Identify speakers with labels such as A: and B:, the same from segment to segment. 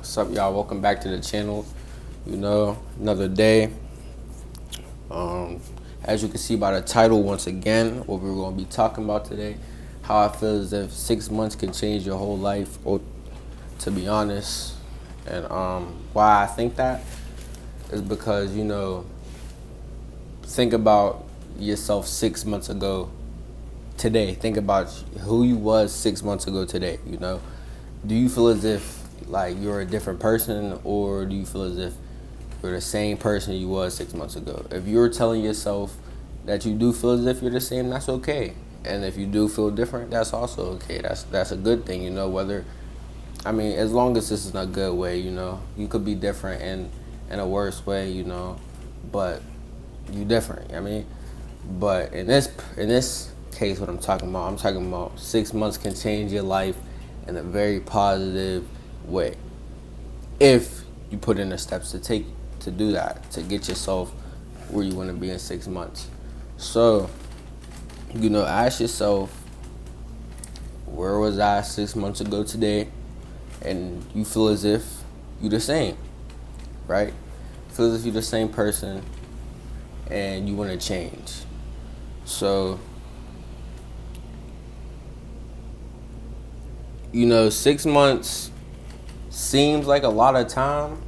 A: What's up, y'all? Welcome back to the channel. Another day. As you can see by the title, once again, what we're going to be talking about today, how I feel as if 6 months can change your whole life, or to be honest. And why I think that is because, think about yourself 6 months ago today. Think about who you was 6 months ago today, Do you feel as if like you're a different person, or do you feel as if you're the same person you was 6 months ago? If you're telling yourself that you do feel as if you're the same, that's okay. And if you do feel different, that's also okay. That's a good thing, as long as this is in a good way, You could be different in a worse way, but you different. But in this case, what I'm talking about 6 months can change your life in a very positive way if you put in the steps to do that, to get yourself where you want to be in 6 months. So, ask yourself, where was I 6 months ago today? And you feel as if you're the same, right? Feel as if you're the same person and you want to change. So, 6 months seems like a lot of time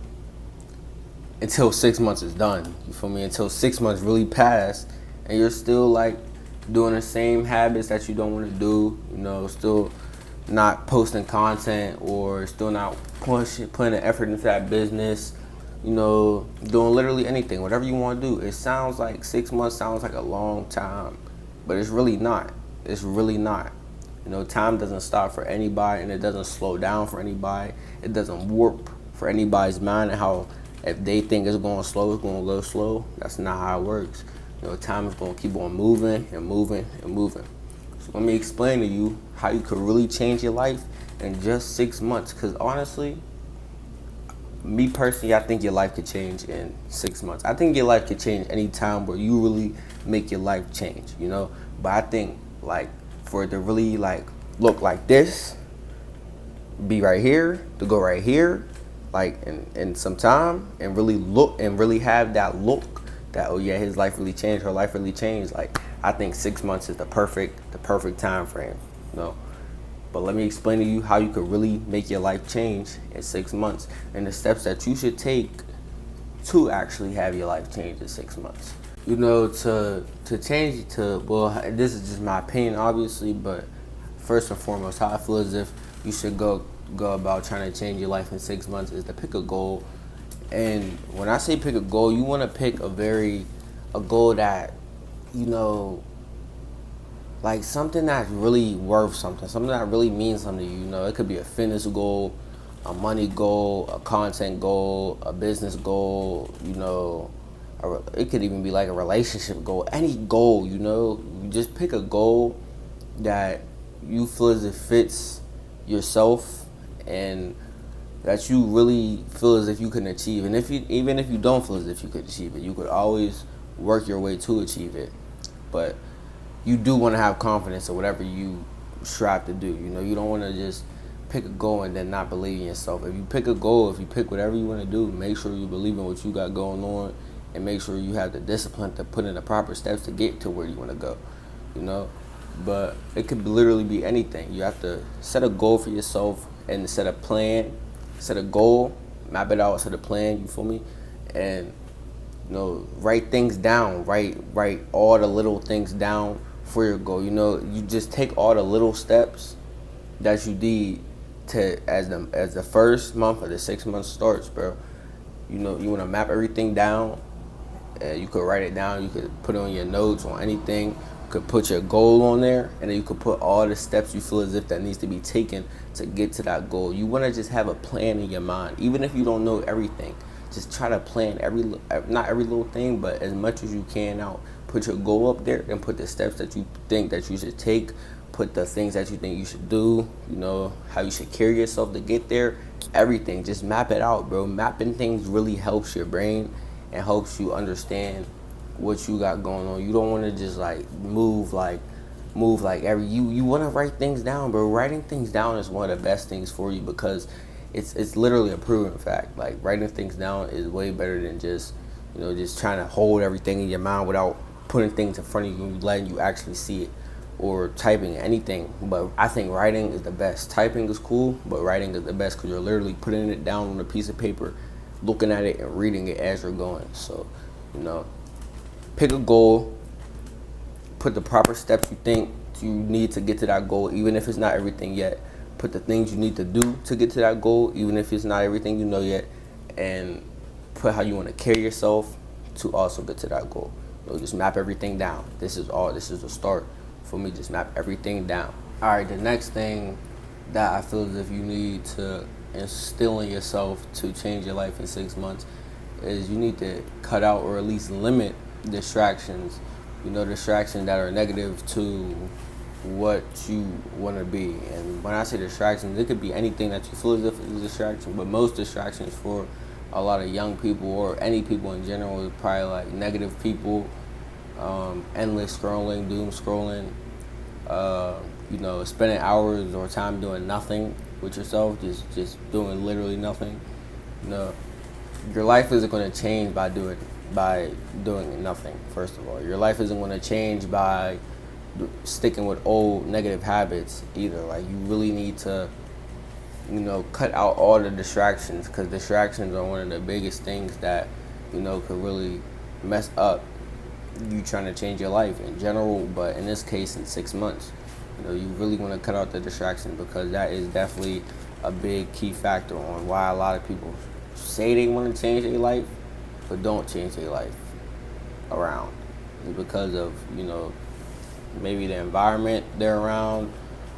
A: until 6 months is done. You feel me? Until 6 months really pass and you're still like doing the same habits that you don't want to do, still not posting content, or still not putting the effort into that business, doing literally anything, whatever you want to do. It sounds like 6 months sounds like a long time, but it's really not. It's really not. Time doesn't stop for anybody, and it doesn't slow down for anybody. It doesn't warp for anybody's mind, and how if they think it's going slow, it's going to go slow. That's not how it works. Time is going to keep on moving and moving and moving. So let me explain to you how you could really change your life in just 6 months. Because honestly, me personally, I think your life could change in 6 months. I think your life could change any time where you really make your life change, But I think like for it to really like look like this, be right here, to go right here, like in some time, and really look and really have that look that, oh yeah, his life really changed, her life really changed. Like, I think 6 months is the perfect time frame, But let me explain to you how you could really make your life change in 6 months, and the steps that you should take to actually have your life change in 6 months. To change this is just my opinion, obviously, but first and foremost, how I feel as if you should go about trying to change your life in 6 months is to pick a goal. And when I say pick a goal, you want to pick a goal that, like something that's really worth something that really means something to you. It could be a fitness goal, a money goal, a content goal, a business goal, it could even be like a relationship goal. Any goal, you just pick a goal that you feel as it fits yourself and that you really feel as if you can achieve. And even if you don't feel as if you could achieve it, you could always work your way to achieve it. But you do want to have confidence in whatever you strive to do. You don't want to just pick a goal and then not believe in yourself. If you pick a goal, if you pick whatever you want to do, make sure you believe in what you got going on, and make sure you have the discipline to put in the proper steps to get to where you want to go, But it could literally be anything. You have to set a goal for yourself and set a plan, set a goal, map it out, set a plan, you feel me? And, write things down, write all the little things down for your goal. You just take all the little steps that you need to as the first month of the 6 months starts, bro. You want to map everything down. You could write it down. You could put it on your notes, on anything. You could put your goal on there, and then you could put all the steps you feel as if that needs to be taken to get to that goal. You want to just have a plan in your mind, even if you don't know everything. Just try to plan not every little thing, but as much as you can out. Put your goal up there and put the steps that you think that you should take. Put the things that you think you should do. How you should carry yourself to get there. Everything. Just map it out, bro. Mapping things really helps your brain and helps you understand what you got going on. You don't want to just like move like you want to write things down, bro. Writing things down is one of the best things for you, because it's literally a proven fact. Like writing things down is way better than just just trying to hold everything in your mind without putting things in front of you and letting you actually see it, or typing anything. But I think writing is the best. Typing is cool, but writing is the best because you're literally putting it down on a piece of paper, looking at it and reading it as you're going. So, pick a goal, put the proper steps you think you need to get to that goal, even if it's not everything yet. Put the things you need to do to get to that goal, even if it's not everything you know yet, and put how you want to carry yourself to also get to that goal. Just map everything down. This is the start for me. Just map everything down. All right, the next thing that I feel as if you need to instill in yourself to change your life in 6 months is you need to cut out or at least limit distractions. Distractions that are negative to what you want to be. And when I say distractions, it could be anything that you feel as if it's a distraction, but most distractions for a lot of young people or any people in general is probably like negative people, endless scrolling, doom scrolling, spending hours or time doing nothing with yourself, just doing literally nothing. Your life isn't going to change by doing nothing. First of all, your life isn't going to change by sticking with old negative habits either. Like, you really need to cut out all the distractions, because distractions are one of the biggest things that could really mess up you trying to change your life in general, but in this case in 6 months. You really want to cut out the distractions, because that is definitely a big key factor on why a lot of people say they want to change their life but don't change their life around. It's because of maybe the environment they're around,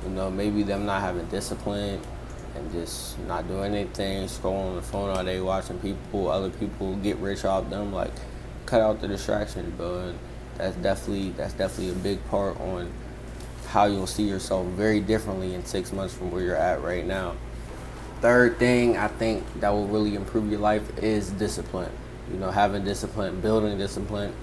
A: maybe them not having discipline and just not doing anything, scrolling on the phone all day, watching other people get rich off them. Like, cut out the distractions, bro. And that's definitely a big part on how you'll see yourself very differently in 6 months from where you're at right now. Third thing I think that will really improve your life is discipline. Having discipline, building discipline,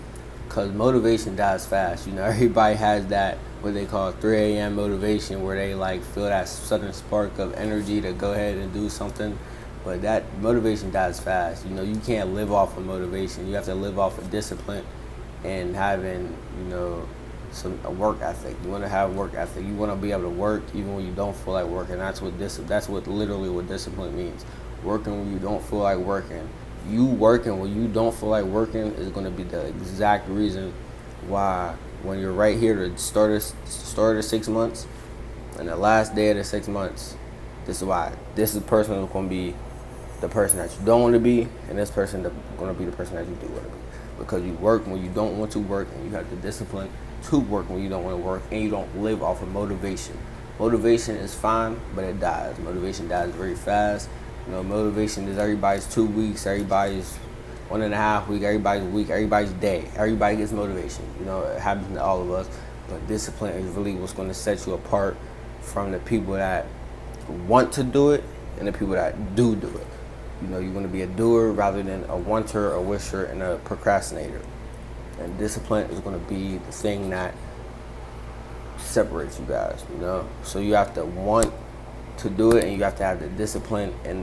A: because motivation dies fast. Everybody has that, what they call 3 a.m. motivation, where they like feel that sudden spark of energy to go ahead and do something. But that motivation dies fast. You can't live off of motivation. You have to live off of discipline and having, a work ethic. You want to have work ethic. You want to be able to work even when you don't feel like working. That's what literally what discipline means. Working when you don't feel like working. You working when you don't feel like working is going to be the exact reason why, when you're right here to start of 6 months and the last day of the 6 months, this is the person who's going to be the person that you don't want to be, and this person is going to be the person that you do want to be. Because you work when you don't want to work, and you have the discipline to work when you don't want to work, and you don't live off of motivation. Motivation is fine, but it dies. Motivation dies very fast. Motivation is everybody's 2 weeks, everybody's 1.5 weeks, everybody's week, everybody's day. Everybody gets motivation. It happens to all of us. But discipline is really what's going to set you apart from the people that want to do it and the people that do it. You're going to be a doer rather than a wanter, a wisher, and a procrastinator. And discipline is going to be the thing that separates you guys. So you have to want to do it, and you have to have the discipline and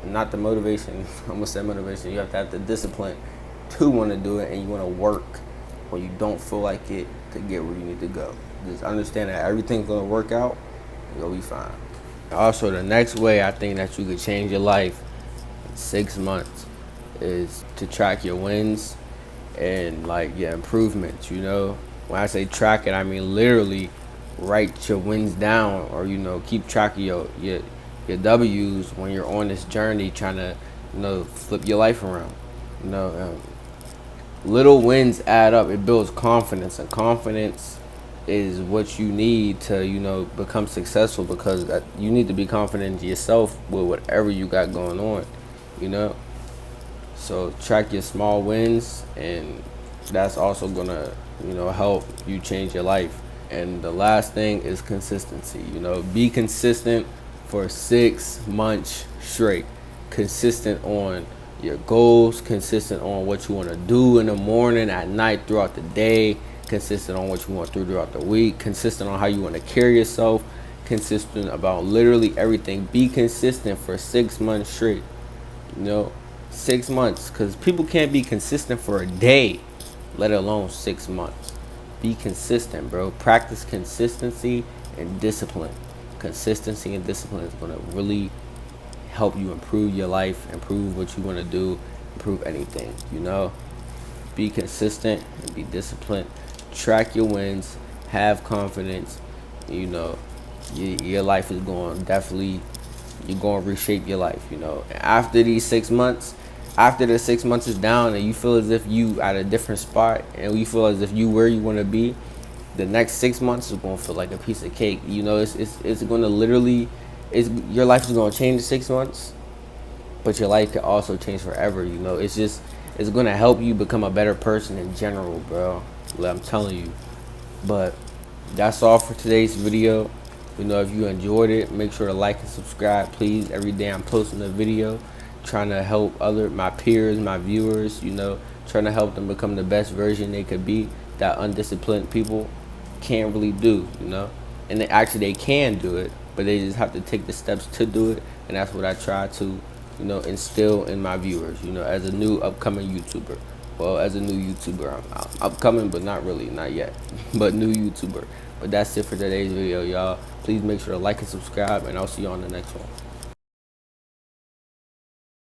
A: not the motivation. I'm gonna say motivation. You have to have the discipline to want to do it, and you want to work when you don't feel like it to get where you need to go. Just understand that everything's gonna work out. You'll be fine. Also, the next way I think that you could change your life in 6 months is to track your wins and like your improvements. When I say track it, I mean literally write your wins down, or keep track of your W's when you're on this journey trying to flip your life around. Little wins add up. It builds confidence, and confidence is what you need to become successful, because you need to be confident in yourself with whatever you got going on. So track your small wins, and that's also gonna help you change your life. And the last thing is consistency. Be consistent for 6 months straight. Consistent on your goals, consistent on what you want to do in the morning, at night, throughout the day, consistent on what you want to do throughout the week, consistent on how you want to carry yourself, consistent about literally everything. Be consistent for 6 months straight. You know, 6 months, because people can't be consistent for a day, let alone 6 months. Be consistent, bro. Practice consistency and discipline. Consistency and discipline is going to really help you improve your life, improve what you want to do, improve anything, you know. Be consistent and be disciplined. Track your wins, have confidence. You know, your life is going definitely, you're going to reshape your life, you know. After these 6 months, after the 6 months is down and you feel as if you at a different spot and you feel as if you where you want to be, the next 6 months is going to feel like a piece of cake. You know, it's going to literally, your life is going to change in 6 months, but your life could also change forever. You know, it's going to help you become a better person in general, bro. I'm telling you. But that's all for today's video. You know, if you enjoyed it, make sure to like and subscribe, please. Every day I'm posting a video trying to help my peers, my viewers, you know, trying to help them become the best version they could be that undisciplined people can't really do, you know. And they can do it, but they just have to take the steps to do it. And that's what I try to, you know, instill in my viewers, you know, as a new upcoming YouTuber. Well, as a new YouTuber, I'm upcoming, but not really, not yet, but new YouTuber. But that's it for today's video, y'all. Please make sure to like and subscribe, and I'll see you on the next one.